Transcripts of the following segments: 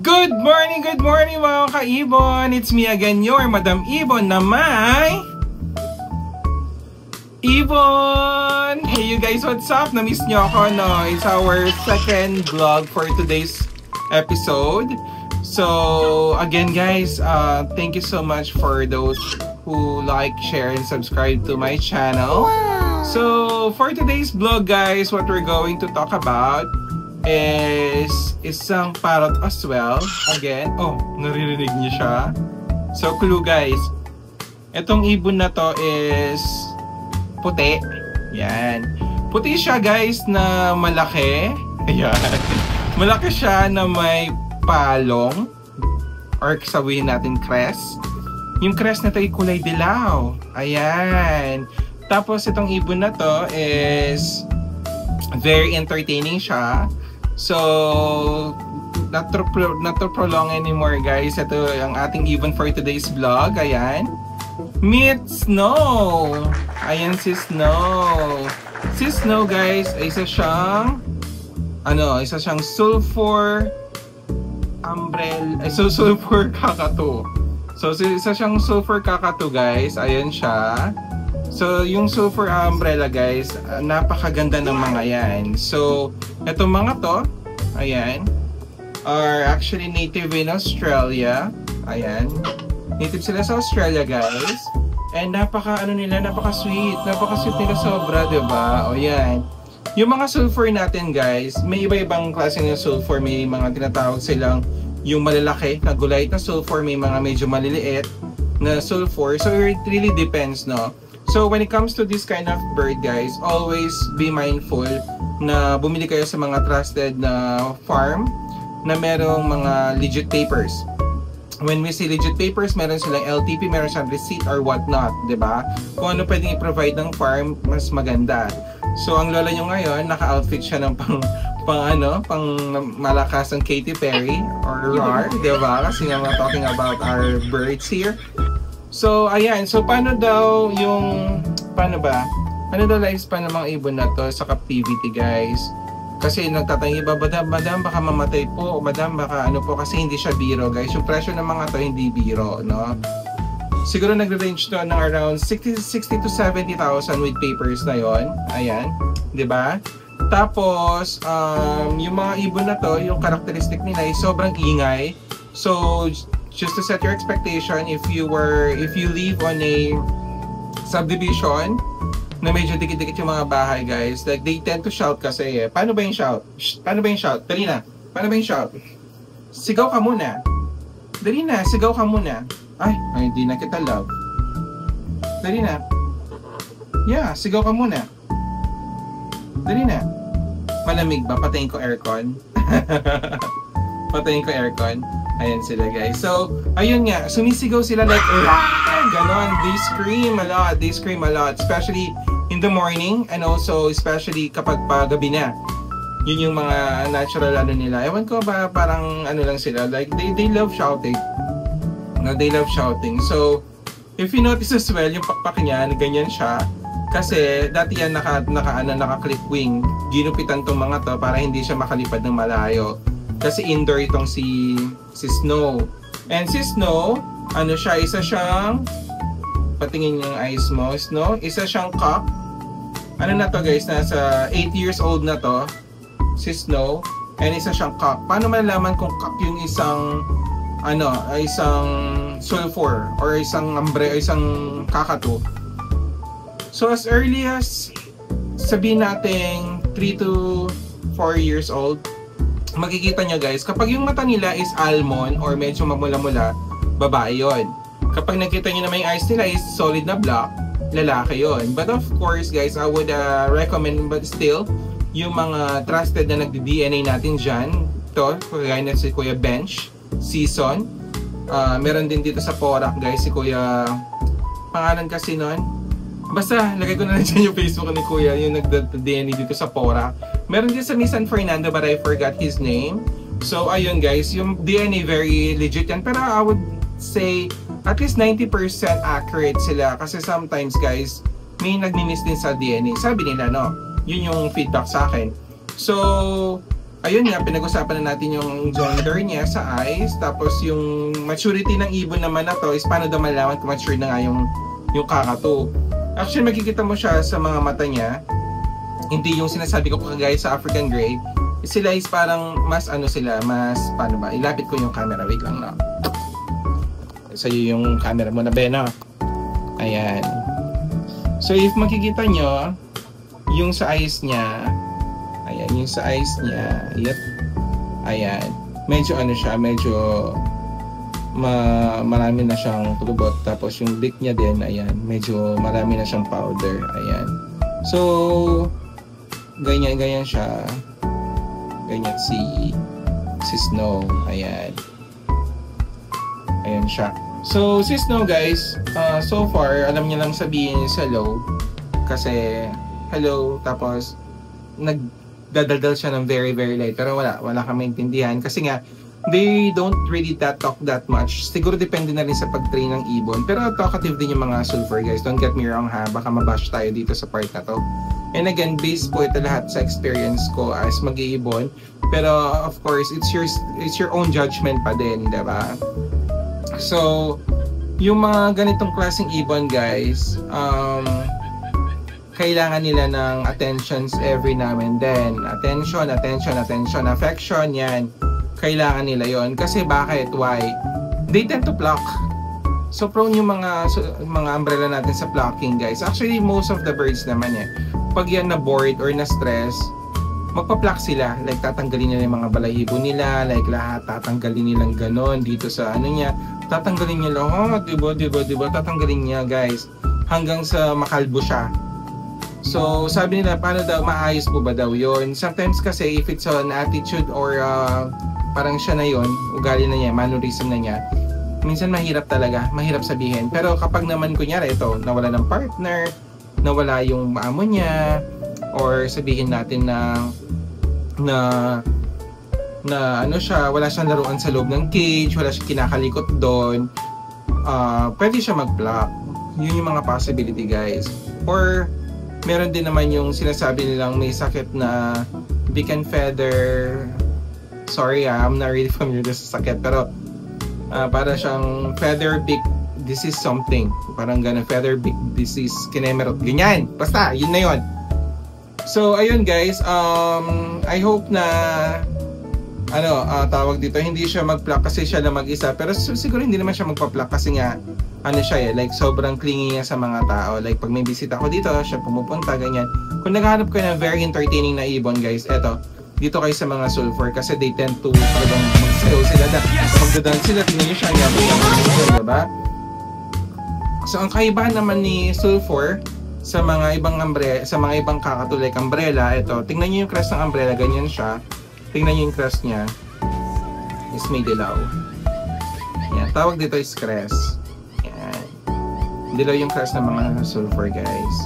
Good morning mga ka-Ibon! It's me again, your Madam Ibon na may... Ibon! Hey you guys, what's up? Na-miss nyo ako, no? It's our second vlog for today's episode. So, again guys, thank you so much for those who like, share, and subscribe to my channel. Wow. So, for today's vlog guys, what we're going to talk about is isang parrot as well. Again, oh, naririnig niyo siya. So, clue guys. Itong ibon na to is puti. Yan. Puti siya guys na malaki. Ayan. Malaki siya na may palong. Or sabihin natin crest. Yung crest na to ay kulay dilaw. Ayan. Tapos itong ibon na to is very entertaining siya. So, not to prolong anymore guys. Ito ang ating ibon for today's vlog. Ayan. Meet Snow. Ayan si Snow. Si Snow guys ay isa siyang sulfur umbrella. Sulfur kakatu. So, isa siyang sulfur kakatu guys. Ayan siya. So, yung sulfur umbrella guys, napakaganda ng mga yan. So, etong mga to, ayan, are actually native in Australia. Ayan. Native sila sa Australia guys. And napaka-sweet. Napaka-sweet nila sobra, diba? O yan. Yung mga sulfur natin guys, may iba-ibang klase ng sulfur. May mga tinatawag silang yung malalaki na gulay na sulfur. May mga medyo maliliit na sulfur. So, it really depends, no? So when it comes to this kind of bird guys, always be mindful na bumili kayo sa mga trusted na farm na merong mga legit papers. When we say legit papers, meron silang LTP, meron silang receipt or whatnot, diba? Kung ano pwedeng i-provide ng farm, mas maganda. So ang lola nyo ngayon, naka-outfit siya ng pang malakas ng Katy Perry or RAR, diba? Kasi nga we're talking about our birds here. So, ayan. So, paano daw lifespan ng mga ibon na to sa captivity, guys? Kasi nagtatanong iba, madam, baka mamatay po. Madam, baka ano po, kasi hindi siya biro, guys. Yung presyo ng mga to, hindi biro, no? Siguro nagre-range to ng around 60 to 70,000 with papers na yon. Ayan. Diba? Tapos, yung mga ibon na to, yung characteristic nila ay sobrang ingay. So, just to set your expectation, if you live on a subdivision na medyo dikit-dikit yung mga bahay guys, like they tend to shout kasi eh. Paano ba yung shout? Paano ba yung shout? Dali na. Paano ba yung shout? Sigaw ka muna. Dali na, sigaw ka muna. Ay, hindi na kita love. Dali na. Yeah, sigaw ka muna. Dali na. Malamig ba? Patayin ko aircon. Patayin ko aircon. Ayan sila guys. So, ayun nga. Sumisigaw sila like, ganon. They scream a lot. Especially in the morning and also especially kapag pagabi na. Yun yung mga natural nila. Ewan ko ba, parang lang sila. Like, they love shouting. No, they love shouting. So, if you notice as well, yung pakpak niya, ganyan siya. Kasi, dati yan naka-clip wing. Ginupitan tong mga to para hindi siya makalipad ng malayo. Kasi indoor itong si Snow. And si Snow, isa siyang, patingin yung eyes mo, Snow, isa siyang cock. Ano na to guys, nasa 8 years old na to, si Snow, and isa siyang cock. Paano malalaman kung cock yung isang sulfur, or isang kakatu? So as early as, sabihin natin, 3 to 4 years old, makikita nyo guys, kapag yung mata nila is almond or medyo mamula-mula, babae yon. Kapag nakita nyo na may eyes nila is solid na black, lalaki yon. But of course guys, I would recommend, but still, yung mga trusted na nagdi-DNA natin dyan, to, kaya na si Kuya Bench, Season, meron din dito sa Porac guys, si Kuya, pangalan kasi nun, basta, lagay ko na lang dyan yung Facebook ni Kuya, yung nagda-DNA dito sa Porac. Meron din sa San Fernando but I forgot his name. So, ayun guys, yung DNA very legit yan. Pero I would say, at least 90% accurate sila. Kasi sometimes guys, may nagmi-miss din sa DNA. Sabi nila, no? Yun yung feedback sa akin. So, ayun nga, pinag-usapan na natin yung gender niya sa eyes. Tapos yung maturity ng ibon naman na to is paano daw malaman kung mature na nga yung kakato. Actually, makikita mo siya sa mga mata niya. Hindi yung sinasabi ko kagaya sa African Grey. Sila is parang mas ano sila, mas paano ba? Ilapit ko yung camera, wait lang na. Sa'yo yung camera mo na, Beno. Ayan. So if makikita nyo, yung sa eyes niya, ayan, yung sa eyes niya, yep. Ayan. Medyo ano siya, medyo marami na siyang kulubot. Tapos yung beak niya din, ayan, medyo marami na siyang powder. Ayan. So, ganyan siya. Ganyan si Snow. Ayan. Ayan siya. So, si Snow guys, so far, alam niya lang sabihin sa hello. Kasi, hello, tapos, nagdadaldal siya ng very, very light. Pero wala kang maintindihan. Kasi nga, they don't really talk that much. Siguro depende na rin sa pag-train ng ibon. Pero talkative din yung mga sulfur guys. Don't get me wrong ha. Baka mabash tayo dito sa part na to. And again, based po ito lahat sa experience ko as mag-iibon. Pero of course, it's your own judgment pa din, diba? So, yung mga ganitong klaseng ibon guys, kailangan nila ng attentions every now and then. Attention, affection, yan. Kailangan nila yon. Kasi bakit? Why? They tend to pluck. So prone yung mga umbrella natin sa plucking guys. Actually, most of the birds naman pag yan na bored or na stress, magpa-pluck sila. Like tatanggalin nila yung mga balahibo nila. Like lahat tatanggalin nilang ganon dito sa ano niya. Tatanggalin niya lahat. Diba? Tatanggalin niya guys. Hanggang sa makalbo siya. So sabi nila, paano daw, maayos po ba daw yun? Sometimes kasi if it's an attitude or parang siya na yon, ugali na niya, mannerism na niya, minsan mahirap talaga, mahirap sabihin. Pero kapag naman kunyari ito, nawala ng partner, nawala yung amo niya, or sabihin natin na ano siya, wala siyang laruan sa loob ng cage, wala siyang kinakalikot doon, pwede siya mag-pluck. Yun yung mga possibility guys. Or meron din naman yung sinasabi nilang may sakit na beak and feather. Sorry I'm not really familiar sa sakit, pero para siyang feather beak disease something, parang ganun, feather beak disease kinemerot, ganyan, basta yun na yun. So ayun guys, I hope na tawag dito, hindi siya mag-pluck kasi siya lang mag-isa, pero siguro hindi naman siya magpa-pluck kasi nga ano siya like sobrang clingy niya sa mga tao. Like pag may bisita ako dito, siya pumupunta, ganyan. Kung naghahanap ko ng very entertaining na ibon guys, eto, dito kayo sa mga sulfur kasi they tend to talagang magsayaw sila, magdadance sila, tingnan nyo siya, diba? So ang kaibahan naman ni sulfur sa mga ibang kakato like umbrella, ito, tingnan nyo yung crest ng umbrella, ganyan siya. Tingnan nyo yung crest niya, is may dilaw. Yan, tawag dito is crest. Yan, dilaw yung crest ng mga sulfur guys.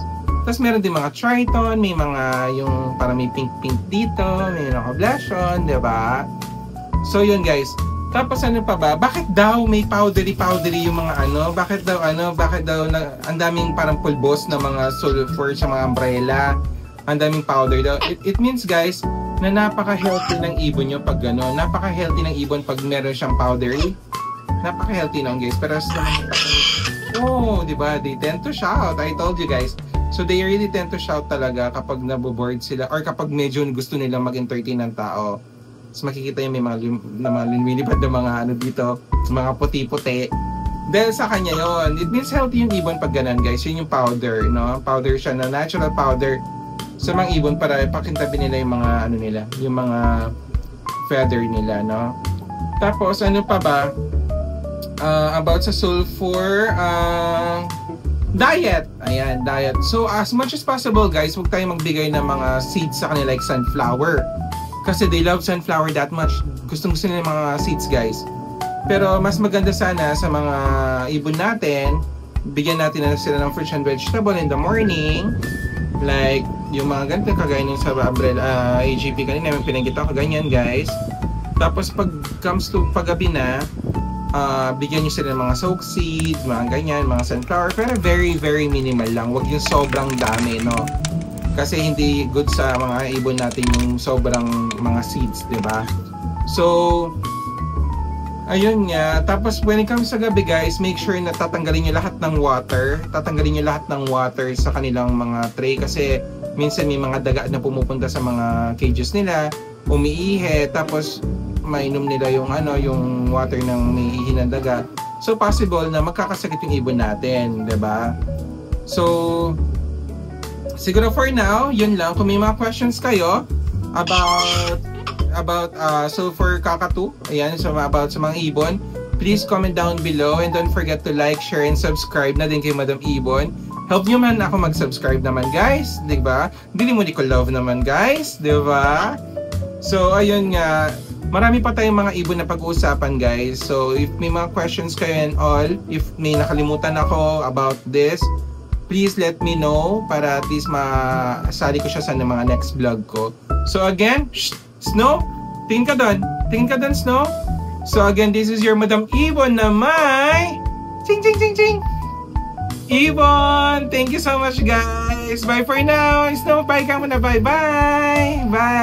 Tapos meron din mga triton, may mga yung parang may pink dito, may mga oblation, diba? So yun guys. Tapos ano pa ba? Bakit daw may powdery yung mga Bakit daw ang daming parang pulbos na mga sulfur sa mga umbrella? Ang daming powder daw. It means guys na napaka-healthy ng ibon nyo pag gano'n. Napaka-healthy ng ibon pag meron siyang powdery. Napaka-healthy nung guys. Pero diba? They tend to shout. I told you guys. So they really tend to shout talaga kapag naboboard sila or kapag medyo gusto nilang mag-entertain ng tao. So makikita yung may mga lumilipad na mga dito, mga puti-puti. Dahil sa kanya yon, it means healthy yung ibon pag ganun guys. Yun yung powder, no? Powder siya na natural powder sa mga ibon para pakintabi nila yung mga nila, yung mga feather nila, no? Tapos ano pa ba? About sa sulfur, diet. Ayan, diet. So as much as possible guys, huwag tayong magbigay ng mga seeds sa kanila like sunflower. Kasi they love sunflower that much. Gustong nila yung mga seeds guys. Pero mas maganda sana sa mga ibon natin, bigyan natin na sila ng fruits and vegetable in the morning. Like yung mga ganito kagaya ng sa umbrella AGP kanina, may pinagkita ko ganyan guys. Tapos pag comes to paggabi na, bigyan nyo sila ng mga soak seed, mga ganyan, mga sunflower, pero very very minimal lang, wag yung sobrang dami, no? Kasi hindi good sa mga ibon natin yung sobrang mga seeds, di ba? So, ayun nga. Tapos when it comes sa gabi guys, make sure na tatanggalin nyo lahat ng water. Tatanggalin nyo lahat ng water sa kanilang mga tray kasi minsan may mga daga na pumupunta sa mga cages nila, umiihi, tapos mainom nila yung yung water ng may ihi ng daga. So possible na magkakasakit yung ibon natin, 'di ba? So siguro for now, yun lang. Kung may mga questions kayo about so for kakatu, ayan, so about sa mga ibon, please comment down below and don't forget to like, share, and subscribe na din kay Madam Ibon. Help nyo man ako mag-subscribe naman guys, di ba? Bili mo di ko love naman guys, di ba? So ayun nga, marami pa tayong mga ibon na pag-uusapan guys. So if may mga questions kayo and all, if may nakalimutan ako about this, please let me know para at least masali ko siya sa mga next vlog ko. So again, Snow, tingin ka doon. Tingin ka doon, Snow. So again, this is your Madam Ibon na may ching ching ching ching Ibon. Thank you so much guys. Bye for now. Snow, bye ka muna. Bye bye. Bye.